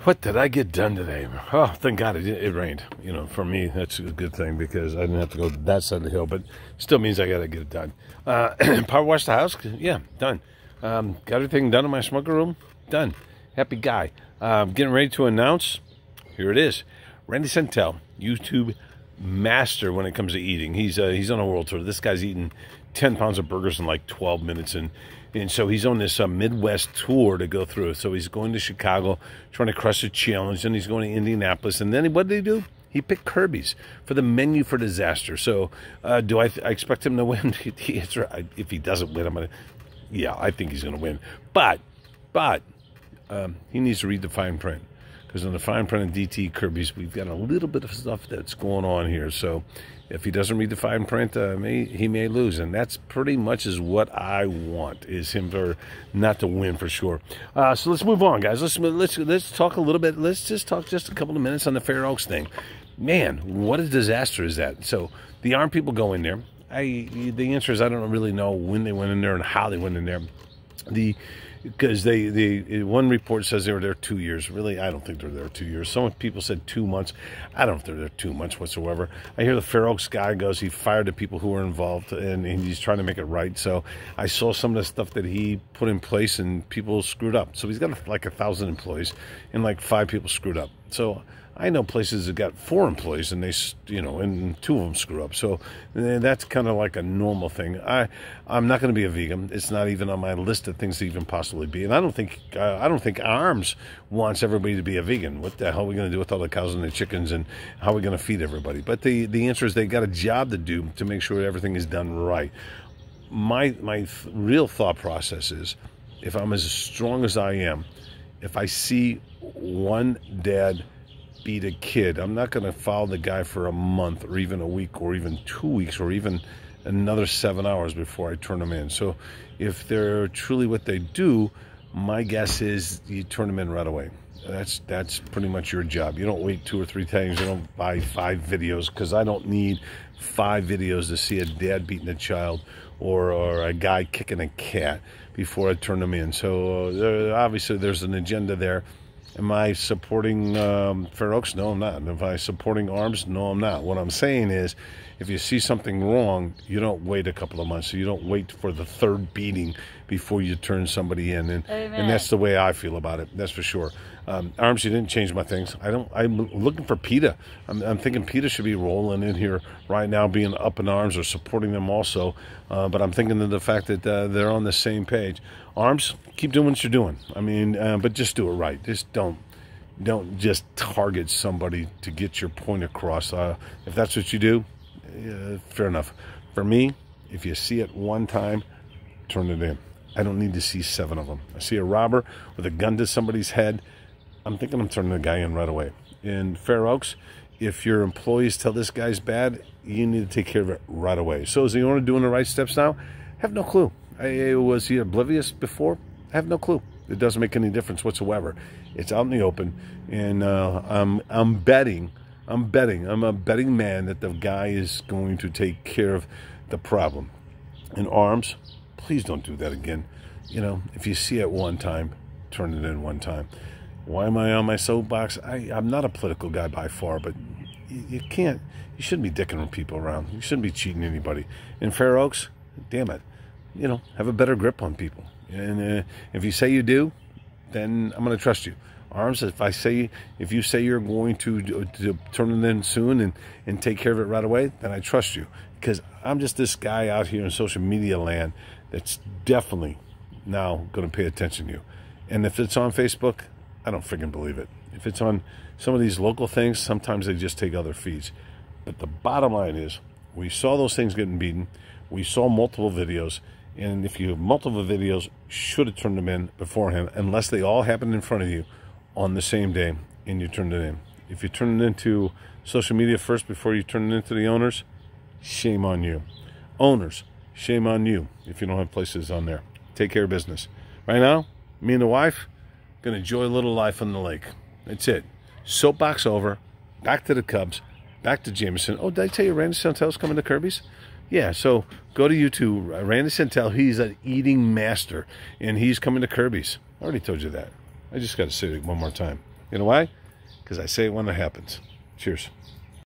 What did I get done today? Oh, thank God it rained. You know, for me, that's a good thing because I didn't have to go that side of the hill, but still means I got to get it done. Power wash the house? Yeah, done. Got everything done in my smoker room? Done. Happy guy. Getting ready to announce, here it is. Randy Sental, YouTube master when it comes to eating. He's on a world tour. This guy's eating 10 pounds of burgers in like 12 minutes, and so he's on this Midwest tour to go through. So he's going to Chicago, trying to crush a challenge, and he's going to Indianapolis. And then what did he do? He picked Kirbys for the menu for disaster. So do I expect him to win? If he doesn't win, I think he's going to win. But he needs to read the fine print. Because in the fine print of DT Kirbys, we've got a little bit of stuff that's going on here. So if he doesn't read the fine print, he may lose. And that's pretty much is what I want, is him not to win for sure. So let's move on, guys. Let's talk a little bit. Let's just talk just a couple of minutes on the Fair Oaks thing. Man, what a disaster is that? So the armed people go in there. The answer is I don't really know when they went in there and how they went in there. Because one report says they were there 2 years. Really, I don't think they're there 2 years. Some people said 2 months. I don't know if they're there 2 months whatsoever. I hear the Fair Oaks guy goes, he fired the people who were involved, and he's trying to make it right. So I saw some of the stuff that he put in place, and people screwed up. So he's got like 1,000 employees, and like 5 people screwed up. So I know places that got 4 employees, and and 2 of them screw up. So that's kind of like a normal thing. I'm not going to be a vegan. It's not even on my list of things to even possibly be. And I don't think Arms wants everybody to be a vegan. What the hell are we going to do with all the cows and the chickens, and how are we going to feed everybody? But the answer is they got a job to do to make sure everything is done right. My real thought process is, if I'm as strong as I am, if I see one dad beat a kid, I'm not going to follow the guy for a month or even a week or even 2 weeks or even another 7 hours before I turn them in. So if they're truly what they do, my guess is you turn them in right away. That's pretty much your job. You don't wait 2 or 3 times. You don't buy 5 videos, because I don't need 5 videos to see a dad beating a child or a guy kicking a cat before I turn them in. So obviously there's an agenda there. Am I supporting Fair Oaks? No, I'm not. And am I supporting Arms? No, I'm not. What I'm saying is, if you see something wrong, you don't wait a couple of months. So you don't wait for the 3rd beating before you turn somebody in. And that's the way I feel about it. That's for sure. Arms, you didn't change my things. I'm looking for PETA. I'm thinking PETA should be rolling in here right now, being up in arms or supporting them also. But I'm thinking of the fact that they're on the same page. Arms, keep doing what you're doing. But just do it right. Just don't just target somebody to get your point across. If that's what you do, fair enough. For me, if you see it one time, turn it in. I don't need to see 7 of them. I see a robber with a gun to somebody's head, I'm thinking I'm turning the guy in right away. In Fair Oaks, if your employees tell this guy's bad, you need to take care of it right away. So is the owner doing the right steps now? I have no clue. Was he oblivious before? I have no clue. It doesn't make any difference whatsoever. It's out in the open, and I'm a betting man that the guy is going to take care of the problem. In Arms, please don't do that again. If you see it one time, turn it in one time. Why am I on my soapbox? I'm not a political guy by far, but you shouldn't be dicking with people around. You shouldn't be cheating anybody. In Fair Oaks, damn it, have a better grip on people. And if you say you do, then I'm going to trust you. Arms, if you say you're going to turn it in soon and take care of it right away, then I trust you. Because I'm just this guy out here in social media land that's definitely now going to pay attention to you. And if it's on Facebook, I don't freaking believe it. If it's on some of these local things, sometimes they just take other feeds. But the bottom line is, we saw those things getting beaten. We saw multiple videos. And if you have multiple videos, should have turned them in beforehand, unless they all happened in front of you on the same day and you turned it in. If you turn it into social media first before you turn it into the owners, shame on you. Owners, shame on you if you don't have places on there. Take care of business. Right now, me and the wife, going to enjoy a little life on the lake. That's it. Soapbox over. Back to the Cubs. Back to Jameson. Oh, did I tell you Randy Sental's coming to Kirbys? Yeah, so go to YouTube. Randy Sental, he's an eating master, and he's coming to Kirbys. I already told you that. I just got to say it one more time. You know why? Because I say it when it happens. Cheers.